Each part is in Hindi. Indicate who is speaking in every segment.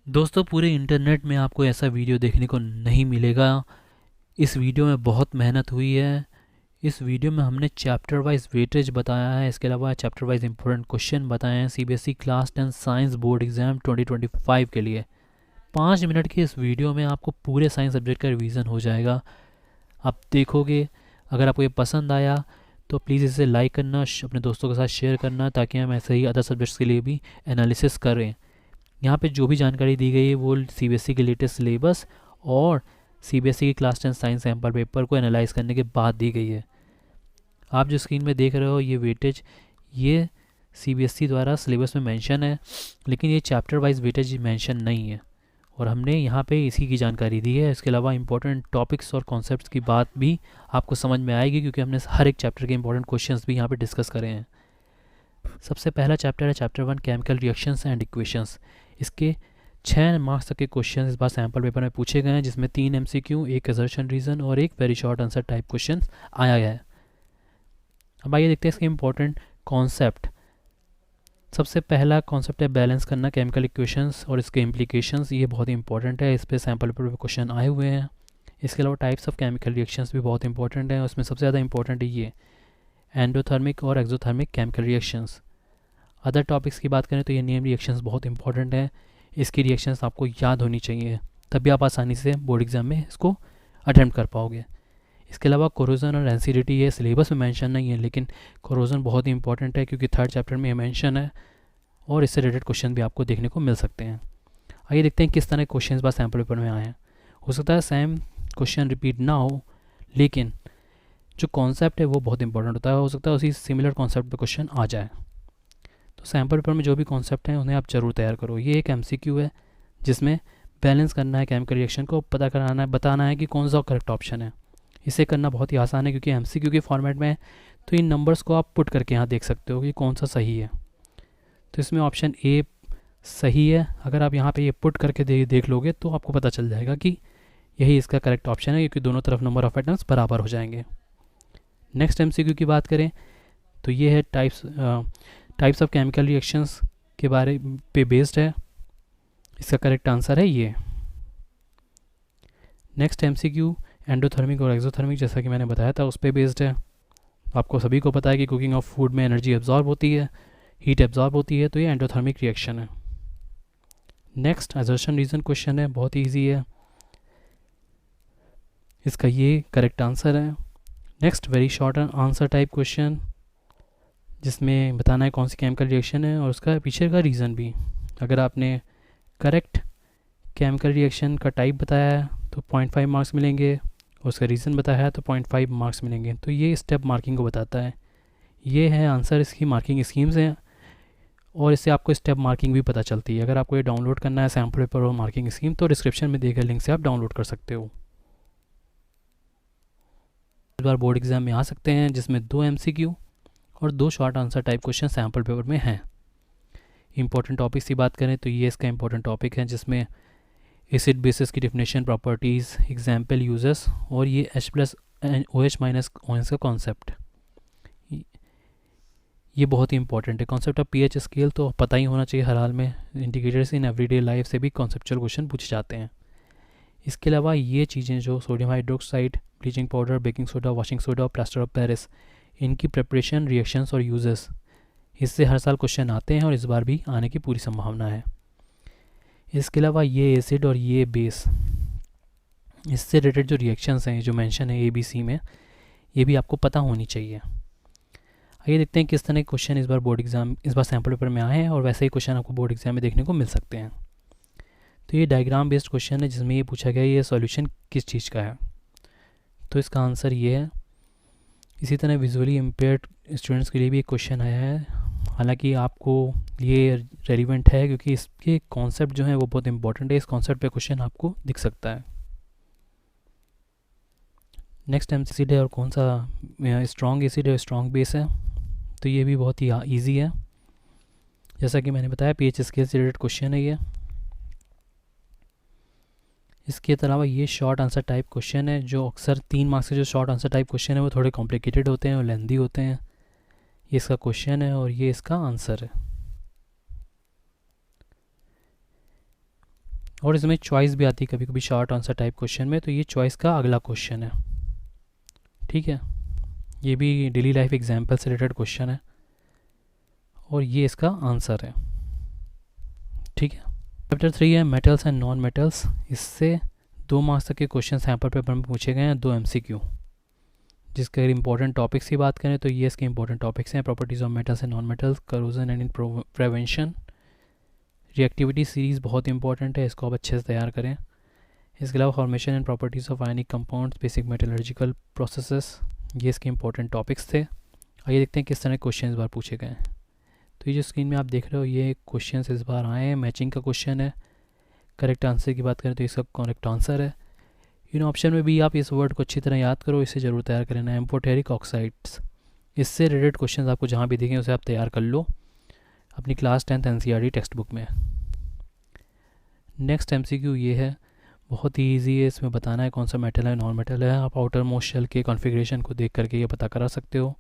Speaker 1: दोस्तों पूरे इंटरनेट में आपको ऐसा वीडियो देखने को नहीं मिलेगा। इस वीडियो में बहुत मेहनत हुई है। इस वीडियो में हमने चैप्टर वाइज वेटेज बताया है, इसके अलावा चैप्टर वाइज इंपॉर्टेंट क्वेश्चन बताए हैं CBSE class 10 science board exam 2025 के लिए। 5 मिनट की इस वीडियो में आपको पूरे साइंस सब्जेक्ट का रिवीजन हो जाएगा। आप देखोगे, अगर आपको ये पसंद आया तो प्लीज़ इसे लाइक करना, अपने दोस्तों के साथ शेयर करना, ताकि हम ऐसे ही अदर सब्जेक्ट्स के लिए भी एनालिसिस करें। यहाँ पे जो भी जानकारी दी गई है वो सीबीएसई के लेटेस्ट सिलेबस और सीबीएसई की क्लास 10 साइंस सैम्पल पेपर को एनालाइज करने के बाद दी गई है। आप जो स्क्रीन में देख रहे हो ये वेटेज, ये सीबीएसई द्वारा सिलेबस में मेंशन है, लेकिन ये चैप्टर वाइज वेटेज मेंशन नहीं है और हमने यहाँ पे इसी की जानकारी दी है। इसके अलावा इंपॉर्टेंट टॉपिक्स और कॉन्सेप्ट्स की बात भी आपको समझ में आएगी, क्योंकि हमने हर एक चैप्टर के इंपॉर्टेंट क्वेश्चंस भी यहाँ पे डिस्कस करे हैं। सबसे पहला चैप्टर है chapter 1 chemical reactions and equations. इसके 6 मार्क्स तक के क्वेश्चन इस बार सैम्पल पेपर में पूछे गए हैं, जिसमें 3 एमसीक्यू, एक असर्शन रीजन और एक very short answer type question आया गया है। अब आइए देखते हैं इसके इंपॉर्टेंट कॉन्सेप्ट। सबसे पहला कॉन्सेप्ट है बैलेंस करना केमिकल इक्वेशंस और इसके इम्प्लीकेशंस। ये बहुत ही इंपॉर्टेंट है, इस पर सैम्पल पेपर में क्वेश्चन आए हुए हैं। इसके अलावा टाइप्स ऑफ केमिकल रिएक्शंस भी बहुत इंपॉर्टेंट है, उसमें सबसे ज़्यादा इंपॉर्टेंट है ये एंडोथर्मिक और exothermic chemical reactions. Other topics की बात करें तो ये नेम रिएक्शंस बहुत इंपॉर्टेंट है, इसकी रिएक्शंस आपको याद होनी चाहिए, तभी आप आसानी से बोर्ड एग्जाम में इसको अटेम्प्ट कर पाओगे। इसके अलावा कोरोजन और एनसीडीटी ये सिलेबस में मेंशन नहीं है, लेकिन कोरोजन बहुत ही इंपॉर्टेंट है क्योंकि 3rd चैप्टर में ये मेंशन है और इससे रिलेटेड क्वेश्चन भी आपको देखने को मिल सकते हैं। आइए देखते हैं किस तरह के क्वेश्चन इस बार सैम्पल पेपर में आए हैं। हो सकता है सेम क्वेश्चन रिपीट ना हो, लेकिन जो कॉन्सेप्ट है वो बहुत इंपॉर्टेंट होता है, हो सकता है उसी सिमिलर कॉन्सेप्ट पे क्वेश्चन आ जाए। तो सैम्पल पेपर में जो भी कॉन्सेप्ट हैं उन्हें आप जरूर तैयार करो। ये एक एमसीक्यू है जिसमें बैलेंस करना है केमिकल रिएक्शन को, पता कराना है, बताना है कि कौन सा करेक्ट ऑप्शन है। इसे करना बहुत ही आसान है क्योंकि एमसीक्यू के फॉर्मेट में है, तो इन नंबर्स को आप पुट करके यहाँ देख सकते हो कि कौन सा सही है। तो इसमें ऑप्शन ए सही है। अगर आप यहाँ पे ये पुट करके देख लोगे तो आपको पता चल जाएगा कि यही इसका करेक्ट ऑप्शन है, क्योंकि दोनों तरफ नंबर ऑफ एटम्स बराबर हो जाएंगे। नेक्स्ट एमसीक्यू की बात करें तो ये है टाइप्स ऑफ केमिकल रिएक्शंस के बारे पे बेस्ड है। इसका करेक्ट आंसर है ये। नेक्स्ट एमसीक्यू एंडोथर्मिक और एक्सोथर्मिक, जैसा कि मैंने बताया था, उस पर बेस्ड है। आपको सभी को पता है कि कुकिंग ऑफ फूड में एनर्जी एब्जॉर्ब होती है, हीट एब्जॉर्ब होती है, तो ये एंडोथर्मिक रिएक्शन है। नेक्स्ट असर्शन रीजन क्वेश्चन है, बहुत ईजी है, इसका ये करेक्ट आंसर है। Next very short answer type question, जिसमें बताना है कौन सी केमिकल रिएक्शन है और उसका पीछे का रीज़न भी। अगर आपने करेक्ट केमिकल रिएक्शन का टाइप बताया है तो 0.5 मार्क्स मिलेंगे, और उसका रीज़न बताया है तो 0.5 मार्क्स मिलेंगे। तो ये स्टेप मार्किंग को बताता है। ये है आंसर, इसकी मार्किंग स्कीम्स हैं और इससे आपको स्टेप मार्किंग भी पता चलती है। अगर आपको ये डाउनलोड करना है सैम्पल पेपर और मार्किंग स्कीम, तो डिस्क्रिप्शन में दिए गए लिंक से आप डाउनलोड कर सकते हो। इस बार बोर्ड एग्जाम में आ सकते हैं, जिसमें 2 एमसीक्यू और 2 short answer type question sample paper में हैं। इंपॉर्टेंट टॉपिक्स की बात करें तो ये इसका इंपॉर्टेंट टॉपिक है, जिसमें एसिड बेसिस की डिफिनेशन, प्रॉपर्टीज़, एग्जाम्पल यूजेस और ये H+OH- का कॉन्सेप्ट। ये बहुत ही इंपॉर्टेंट है। कॉन्सेप्ट ऑफ पीएच स्केल तो पता ही होना चाहिए हर हाल में, इंडिकेटर्स इन एवरीडे लाइफ से भी कॉन्सेप्चुअल क्वेश्चन पूछे जाते हैं। इसके अलावा ये चीज़ें जो sodium hydroxide, bleaching powder, baking soda, washing soda और प्लास्टर ऑफ पेरिस, इनकी प्रिपरेशन, रिएक्शंस और यूजेस, इससे हर साल क्वेश्चन आते हैं और इस बार भी आने की पूरी संभावना है। इसके अलावा ये एसिड और ये बेस, इससे रिलेटेड जो रिएक्शंस हैं जो मेंशन है ABC में, ये भी आपको पता होनी चाहिए। आइए देखते हैं किस तरह के क्वेश्चन इस बार सैम्पल पेपर में आए हैं और वैसे ही क्वेश्चन आपको बोर्ड एग्जाम में देखने को मिल सकते हैं। तो ये डायग्राम बेस्ड क्वेश्चन है, जिसमें ये पूछा गया ये सॉल्यूशन किस चीज़ का है, तो इसका आंसर ये है। इसी तरह विजुअली इम्पेयर्ड स्टूडेंट्स के लिए भी एक क्वेश्चन आया है, हालांकि आपको ये रेलिवेंट है क्योंकि इसके कॉन्सेप्ट जो है वो बहुत इंपॉर्टेंट है। इस कॉन्सेप्ट पे क्वेश्चन आपको दिख सकता है। नेक्स्ट एमसीक्यू है और कौन सा स्ट्रॉन्ग एसिड है, स्ट्रॉन्ग बेस है, तो ये भी बहुत ही ईजी है। जैसा कि मैंने बताया पीएच स्केल से रिलेटेड क्वेश्चन है ये। इसके अलावा ये शॉर्ट आंसर टाइप क्वेश्चन है, जो अक्सर 3 मार्क्स के जो शॉर्ट आंसर टाइप क्वेश्चन है वो थोड़े कॉम्प्लिकेटेड होते हैं और लेंदी होते हैं। ये इसका क्वेश्चन है और ये इसका आंसर है। और इसमें चॉइस भी आती है कभी कभी शॉर्ट आंसर टाइप क्वेश्चन में, तो ये चॉइस का अगला क्वेश्चन है। ठीक है, ये भी डेली लाइफ एग्जाम्पल से रिलेटेड क्वेश्चन है और ये इसका आंसर है। ठीक है, चैप्टर 3 है मेटल्स एंड नॉन मेटल्स। इससे 2 मार्क्स तक के क्वेश्चन सैम्पल पेपर में पूछे गए हैं, 2 MCQ। जिसके अगर इंपॉर्टेंट टॉपिक्स की बात करें तो ये इसके इंपॉर्टेंट टॉपिक्स हैं: properties of metals and non metals, corrosion and in prevention, reactivity series बहुत इंपॉर्टेंट है, इसको आप अच्छे से तैयार करें। इसके अलावा formation and properties of ionic compounds, basic metallurgical processes, ये इसके इंपॉर्टेंट टॉपिक्स थे। आइए देखते हैं किस तरह क्वेश्चन इस बार पूछे गए हैं। तो ये जो स्क्रीन में आप देख रहे हो ये क्वेश्चन इस बार आए हैं, मैचिंग का क्वेश्चन है। करेक्ट आंसर की बात करें तो इसका करेक्ट आंसर है। इन ऑप्शन में भी आप इस वर्ड को अच्छी तरह याद करो, इसे ज़रूर तैयार करना है, एम्फोटेरिक ऑक्साइड्स। इससे रिलेटेड क्वेश्चन आपको जहाँ भी दिखें उसे आप तैयार कर लो अपनी class 10th NCERT text book में। नेक्स्ट MCQ ये है, बहुत ही ईजी है, इसमें बताना है कौन सा मेटल है नॉन मेटल है। आप आउटर मोस्ट शेल के कॉन्फ़िगरेशन को देख करके ये पता करा सकते हो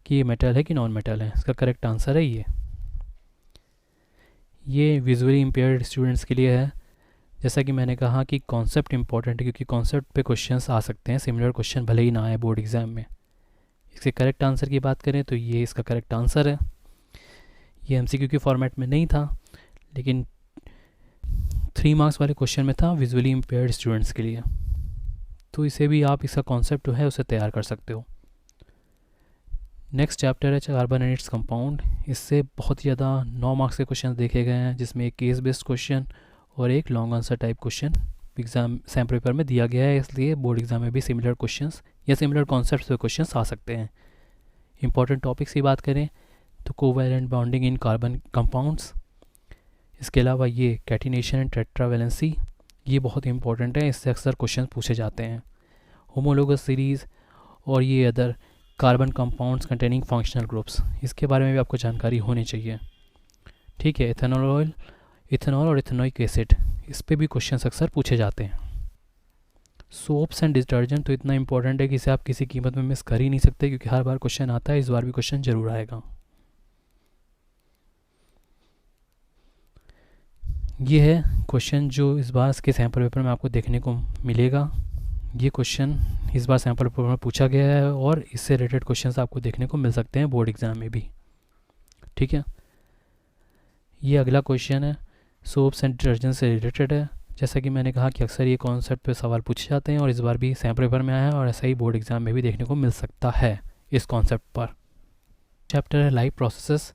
Speaker 1: कि ये मेटल है कि नॉन मेटल है। इसका करेक्ट आंसर है ये विजुअली इम्पेयर्ड स्टूडेंट्स के लिए है। जैसा कि मैंने कहा कि कॉन्सेप्ट इंपॉर्टेंट है क्योंकि कॉन्सेप्ट पे क्वेश्चंस आ सकते हैं, सिमिलर क्वेश्चन भले ही ना आए बोर्ड एग्जाम में। इसके करेक्ट आंसर की बात करें तो ये इसका करेक्ट आंसर है। ये MCQ के फॉर्मेट में नहीं था लेकिन 3 मार्क्स वाले क्वेश्चन में था, विजुअली इम्पेयर्ड स्टूडेंट्स के लिए। तो इसे भी आप इसका कॉन्सेप्ट जो है उसे तैयार कर सकते हो। नेक्स्ट चैप्टर है कार्बन एंड इट्स कंपाउंड। इससे बहुत ज़्यादा 9 मार्क्स के क्वेश्चन देखे गए हैं, जिसमें एक केस बेस्ड क्वेश्चन और एक long answer type question exam sample paper में दिया गया है, इसलिए बोर्ड एग्जाम में भी सिमिलर क्वेश्चंस या सिमिलर कॉन्सेप्ट्स पे क्वेश्चंस आ सकते हैं। इंपॉर्टेंट टॉपिक्स की बात करें तो covalent bonding in carbon compounds, इसके अलावा ये कैटिनेशन एंड टेट्रावैलेंसी, ये बहुत इंपॉर्टेंट है, इससे अक्सर क्वेश्चन पूछे जाते हैं। होमोलोगस सीरीज़ और ये other carbon compounds containing functional groups, इसके बारे में भी आपको जानकारी होनी चाहिए। ठीक है, इथेनॉल और इथेनोइक एसिड, इस पे भी क्वेश्चंस अक्सर पूछे जाते हैं। सोप्स एंड डिटर्जेंट तो इतना इंपॉर्टेंट है कि इसे आप किसी कीमत में मिस कर ही नहीं सकते क्योंकि हर बार क्वेश्चन आता है, इस बार भी क्वेश्चन जरूर आएगा। ये है क्वेश्चन जो इस बार इसके सैम्पल पेपर में आपको देखने को मिलेगा। ये क्वेश्चन इस बार सैम्पल पेपर में पूछा गया है और इससे रिलेटेड क्वेश्चंस आपको देखने को मिल सकते हैं बोर्ड एग्जाम में भी। ठीक है, ये अगला क्वेश्चन है, सोप्स एंड डिटर्जेंट से रिलेटेड है। जैसा कि मैंने कहा कि अक्सर ये कॉन्सेप्ट पे सवाल पूछे जाते हैं और इस बार भी सैम्पल पेपर में आया है और ऐसा ही बोर्ड एग्जाम में भी देखने को मिल सकता है इस कॉन्सेप्ट पर। चैप्टर है लाइफ प्रोसेसेस।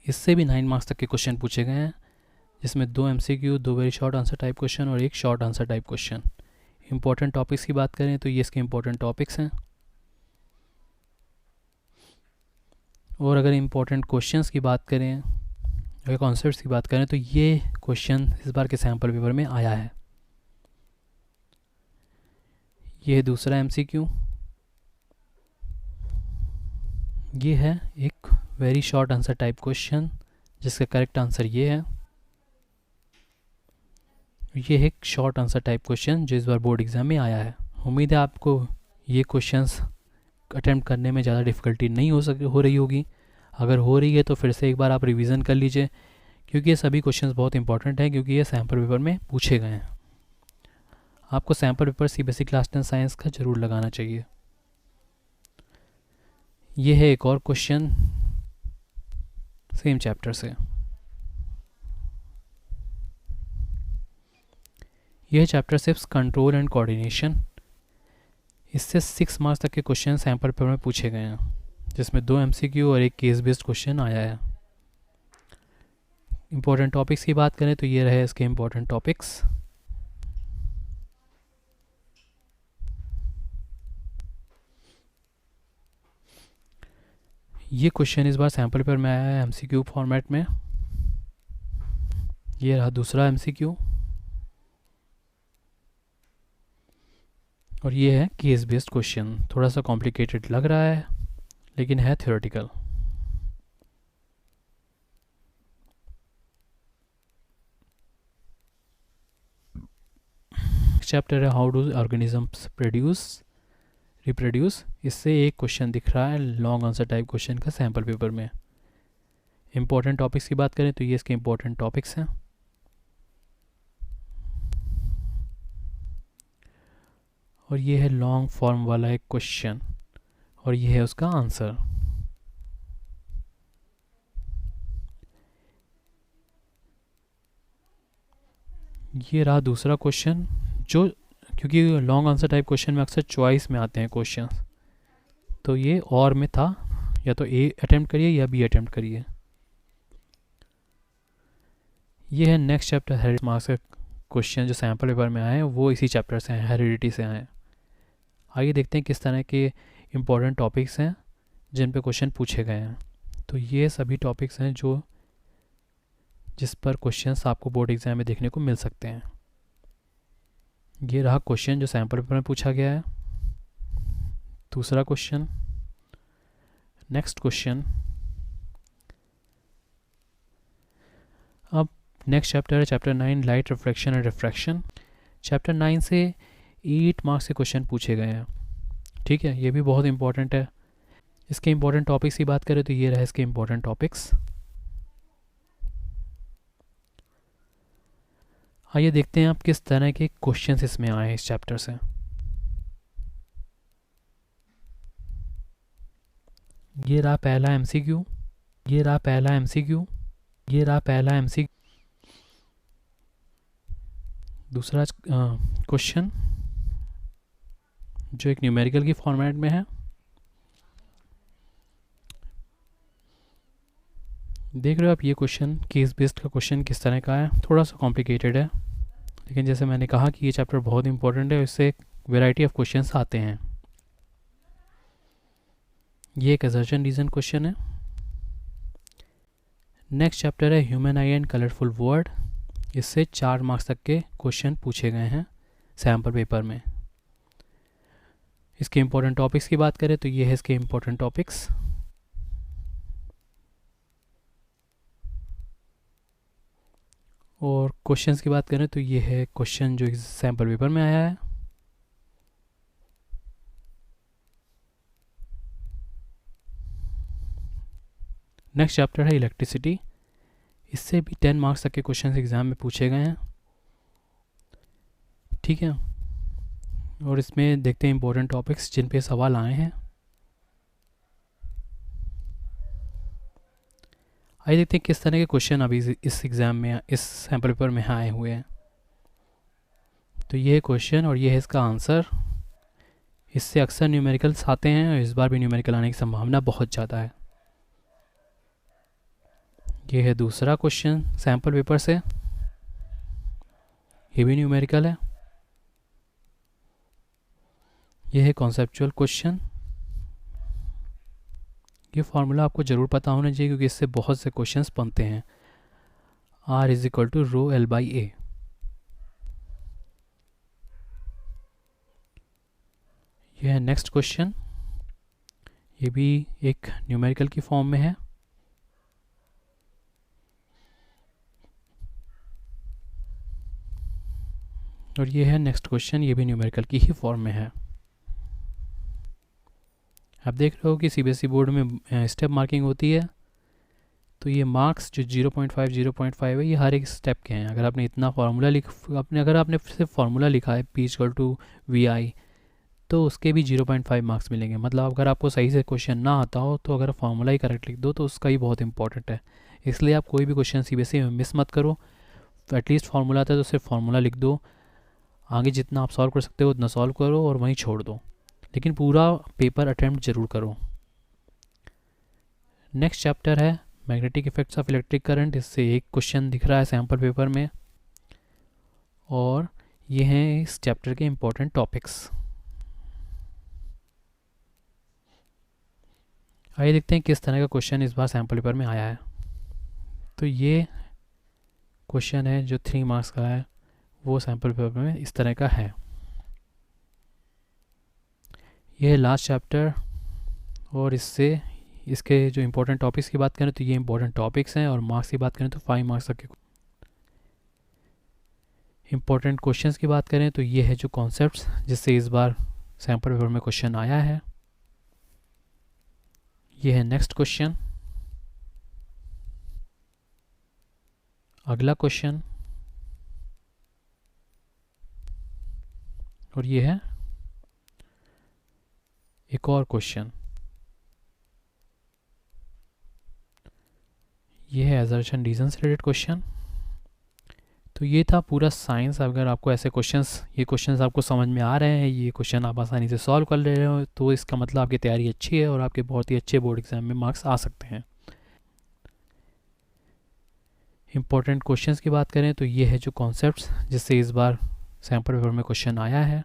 Speaker 1: इससे भी 9 मार्क्स तक के क्वेश्चन पूछे गए हैं, जिसमें 2 MCQ, 2 very short answer type question और 1 short answer type question. Important topics की बात करें तो ये इसके इंपॉर्टेंट टॉपिक्स हैं और अगर इंपॉर्टेंट क्वेश्चंस की बात करें, अगर कॉन्सेप्ट्स की बात करें तो ये क्वेश्चन इस बार के सैम्पल पेपर में आया है। ये है दूसरा MCQ। ये है एक very short answer type question जिसका करेक्ट आंसर ये है। ये है एक शॉर्ट आंसर टाइप क्वेश्चन जो इस बार बोर्ड एग्जाम में आया है। उम्मीद है आपको ये क्वेश्चंस अटेम्प्ट करने में ज़्यादा डिफ़िकल्टी नहीं हो रही होगी। अगर हो रही है तो फिर से एक बार आप रिवीजन कर लीजिए क्योंकि ये सभी क्वेश्चंस बहुत इंपॉर्टेंट हैं, क्योंकि ये सैम्पल पेपर में पूछे गए हैं। आपको sample paper CBSE class 10 science का ज़रूर लगाना चाहिए। ये है एक और क्वेश्चन सेम चैप्टर से। यह चैप्टर 6 कंट्रोल एंड कोऑर्डिनेशन। इससे 6 मार्क्स तक के क्वेश्चन सैम्पल पेपर में पूछे गए हैं, जिसमें 2 MCQ और एक केस बेस्ड क्वेश्चन आया है। इंपॉर्टेंट टॉपिक्स की बात करें तो ये रहे इसके इंपॉर्टेंट टॉपिक्स। ये क्वेश्चन इस बार सैम्पल पेपर में आया है MCQ फॉर्मेट में। ये रहा दूसरा MCQ और ये है केस बेस्ड क्वेश्चन। थोड़ा सा कॉम्प्लिकेटेड लग रहा है लेकिन है थ्योरेटिकल। चैप्टर है हाउ डू ऑर्गेनिजम्स रिप्रोड्यूस। इससे एक क्वेश्चन दिख रहा है लॉन्ग आंसर टाइप क्वेश्चन का सैम्पल पेपर में। इंपॉर्टेंट टॉपिक्स की बात करें तो ये इसके इंपॉर्टेंट टॉपिक्स हैं। और ये है लॉन्ग फॉर्म वाला एक क्वेश्चन और ये है उसका आंसर। ये रहा दूसरा क्वेश्चन, जो क्योंकि लॉन्ग आंसर टाइप क्वेश्चन में अक्सर चॉइस में आते हैं क्वेश्चन, तो ये और में था, या तो ए अटेम्प्ट करिए या बी अटेम्प्ट करिए। ये है नेक्स्ट चैप्टर हेरिडिटी मार्क्स का क्वेश्चन जो सैम्पल पेपर में आए हैं वो इसी चैप्टर से हैं, हेरिडिटी से आए हैं। आइए देखते हैं किस तरह के इम्पोर्टेंट टॉपिक्स हैं जिन पे क्वेश्चन पूछे गए हैं। तो ये सभी टॉपिक्स हैं जो जिस पर क्वेश्चंस आपको बोर्ड एग्जाम में देखने को मिल सकते हैं। ये रहा क्वेश्चन जो सैम्पल पेपर में पूछा गया है। दूसरा क्वेश्चन, नेक्स्ट क्वेश्चन। अब नेक्स्ट चैप्टर है chapter 9 light reflection and refraction. Chapter 9 से 8 मार्क्स के क्वेश्चन पूछे गए हैं। ठीक है, ये भी बहुत इंपॉर्टेंट है। इसके इंपॉर्टेंट टॉपिक्स की बात करें तो ये रहे इसके इंपॉर्टेंट टॉपिक्स। आइए देखते हैं आप किस तरह के क्वेश्चंस इसमें आए हैं इस चैप्टर से। ये रहा पहला एमसीक्यू, ये रहा पहला एमसीक्यू, ये रहा पहला एमसीक्यू। दूसरा क्वेश्चन जो एक न्यूमेरिकल की फॉर्मेट में है। देख रहे हो आप ये क्वेश्चन केस बेस्ड का क्वेश्चन किस तरह का है, थोड़ा सा कॉम्प्लिकेटेड है, लेकिन जैसे मैंने कहा कि ये चैप्टर बहुत इंपॉर्टेंट है, इससे वैरायटी ऑफ क्वेश्चंस आते हैं। ये एक असर्शन रीजन क्वेश्चन है। नेक्स्ट चैप्टर है human I and colourful word. इससे 4 मार्क्स तक के क्वेश्चन पूछे गए हैं सैम्पल पेपर में। इसके इंपॉर्टेंट टॉपिक्स की बात करें तो ये है इसके इंपॉर्टेंट टॉपिक्स। और क्वेश्चंस की बात करें तो ये है क्वेश्चन जो सैम्पल पेपर में आया है। नेक्स्ट चैप्टर है इलेक्ट्रिसिटी। इससे भी 10 मार्क्स तक के क्वेश्चंस एग्जाम में पूछे गए हैं। ठीक है, और इसमें देखते हैं इंपॉर्टेंट टॉपिक्स जिन पे सवाल आए हैं। आइए देखते हैं किस तरह के क्वेश्चन अभी इस एग्ज़ाम में इस सैम्पल पेपर में आए हुए हैं। तो ये है क्वेश्चन और ये है इसका आंसर। इससे अक्सर न्यूमेरिकल्स आते हैं और इस बार भी न्यूमेरिकल आने की संभावना बहुत ज़्यादा है। ये है दूसरा क्वेश्चन सैम्पल पेपर से, ये भी न्यूमेरिकल है। ये है कॉन्सेप्चुअल क्वेश्चन। ये फार्मूला आपको ज़रूर पता होना चाहिए क्योंकि इससे बहुत से क्वेश्चंस बनते हैं। R = ρl/a। यह है नेक्स्ट क्वेश्चन, ये भी एक न्यूमेरिकल की फॉर्म में है। और ये है नेक्स्ट क्वेश्चन, ये भी न्यूमेरिकल की ही फॉर्म में है। आप देख रहे हो कि सीबीएसई बोर्ड में स्टेप मार्किंग होती है, तो ये मार्क्स जो 0.5 0.5 है ये हर एक स्टेप के हैं। अगर आपने इतना फार्मूला अगर आपने सिर्फ फार्मूला लिखा है P = VI तो उसके भी 0.5 मार्क्स मिलेंगे। मतलब अगर आपको सही से क्वेश्चन ना आता हो तो अगर फार्मूला ही करेक्ट लिख दो तो उसका ही बहुत इंपॉर्टेंट है। इसलिए आप कोई भी क्वेश्चन सीबीएसई में मिस मत करो। एटलीस्ट फार्मूला आता है तो सिर्फ फार्मूला लिख दो, आगे जितना आप सॉल्व कर सकते हो उतना सॉल्व करो और वहीं छोड़ दो, लेकिन पूरा पेपर अटैम्प्ट ज़रूर करो। नेक्स्ट चैप्टर है magnetic effects of electric current. इससे एक क्वेश्चन दिख रहा है सैम्पल पेपर में और ये हैं इस चैप्टर के इम्पोर्टेंट टॉपिक्स। आइए देखते हैं किस तरह का क्वेश्चन इस बार सैम्पल पेपर में आया है। तो ये क्वेश्चन है जो 3 मार्क्स का है, वो सैम्पल पेपर में इस तरह का है। ये है लास्ट चैप्टर और इससे इसके जो इम्पोर्टेंट टॉपिक्स की बात करें तो ये इम्पोर्टेंट टॉपिक्स हैं और मार्क्स की बात करें तो 5 मार्क्स तक के। इम्पोर्टेंट क्वेश्चंस की बात करें तो ये है जो कॉन्सेप्ट्स जिससे इस बार सैम्पल पेपर में क्वेश्चन आया है। ये है नेक्स्ट क्वेश्चन, अगला क्वेश्चन और ये है एक और क्वेश्चन, ये है असर्शन रीजन से रिलेटेड क्वेश्चन। तो ये था पूरा साइंस। अगर आपको ऐसे ये क्वेश्चंस आपको समझ में आ रहे हैं, ये क्वेश्चन आप आसानी से सॉल्व कर ले रहे हो, तो इसका मतलब आपकी तैयारी अच्छी है और आपके बहुत ही अच्छे बोर्ड एग्जाम में मार्क्स आ सकते हैं। इंपॉर्टेंट क्वेश्चंस की बात करें तो ये है जो कॉन्सेप्ट्स जिससे इस बार सैम्पल पेपर में क्वेश्चन आया है।